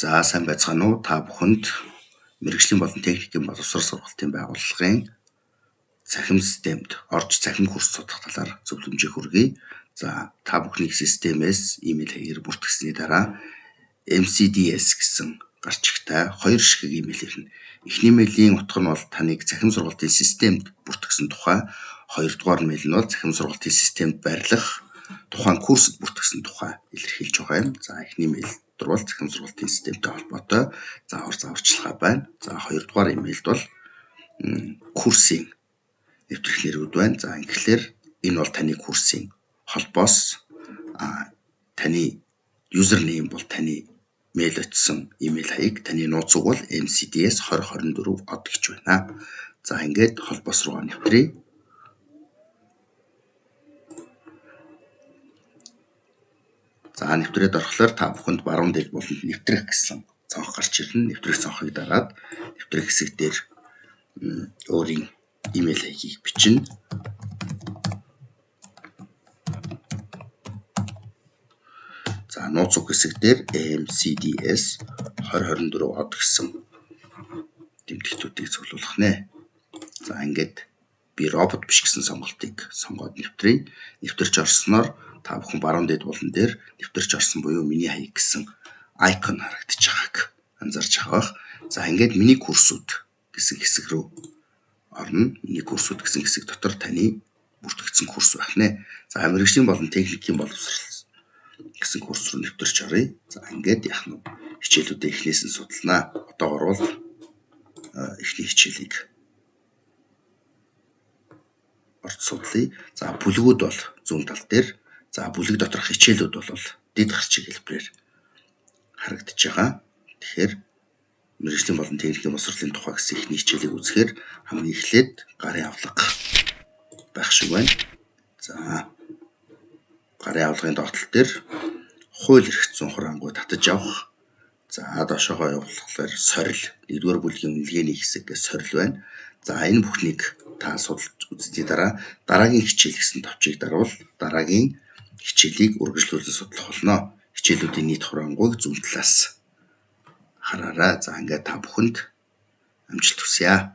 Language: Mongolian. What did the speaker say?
За сайн байцгаана уу? Та бүхэнд мэргэжлийн болон техникийн боловсрол сургалтын байгууллагын цахим системд орж цахим курс судах талаар зөвлөмжийг хүргэе. За та бүхний системээс имэйл хаягаар бүртгэсний дараа MCDS гэсэн гарч ихтэй хоёр ширхэг имэйл ирнэ. Эхний мэйлийн утга нь бол таныг цахим сургалтын системд бүртгэсэн тухай, хоёрдугаар мэйл нь бол цахим сургалтын системд байрлах тухайн курсд бүртгэсэн тухай илэрхийлж байгаа юм. За эхний мэйл бол цахим сургалтын системтэй холбоотой заавар зааварчилгаа байна. За хоёрдугаар имэйлд бол курсын нэвтрэх нэрүүд байна. За ингэхлээр энэ бол таны курсын холбоос таны юзернейм бол таны мэйл очсон имэйл хаяг, таны нууц уг бол MCDS 2024 од гэж байна. За ингээд холбоос руу нэвтрээ. За нэвтрээд орохлоор та бүхэнд баруун дээр болон нэвтрэх гэсэн цонх гарч ирнэ. Нэвтрэх цонхыг дараад нэвтрэх хэсэг дээр өөрийн имэйл хаягийг бичнэ. За нууц уг хэсэг дээр MCDS 2024 од гэсэн тэмдэгтүүдийг цуглуулах нэ. За ингээд би робот биш гэсэн сонголтыг сонгоод нэвтрээ. Нэвтэрч орсноор та бүхэн баруун дээд булан дээр нэвтэрч орсон буюу миний хаяг гэсэн айкон харагдаж байгааг анзарч байгаа. За ингээд миний курсүүд гэсэн хэсэг рүү орно. Миний курсүүд гэсэн хэсэг дотор таны бүртгэгдсэн курс байх нэ. За мэргэжлийн болон техникийн боловсрол гэсэн курс руу нэвтэрч оръё. За ингээд яах нь хичээлүүдээ эхнээс нь судалнаа. Одоогоор бол эхний хичээлийг орж судлая. За бүлгүүд бол зүүн тал дээр. За бүлэг доторх хичээлүүд бол дэд гарчиг хэлбэрээр харагдаж байгаа. Тэгэхээр мэргэжлийн болон техникийн боловсролын тухай гэсэн эхний хичээлийг үзэхээр хамгийн эхлээд гарын авлага байх шиг байна. За гарын авлагын доотлол дээр хууль эрх зүйн хураангуй татаж авах. За доошоогоо явуулахлаар сорил 1-р бүлгийн үнэлгээний хэсэг гэж сорил байна. За энэ бүхнийг та судалж үзсний дараа дараагийн хичээл гэсэн товчийг дарвал дараагийн хичээлийг үргэлжлүүлэн судлах болно. Хичээлүүдийн нийт хураангуйг зүүн талаас хараарай. За ингээд та бүхэнд амжилт хүсье.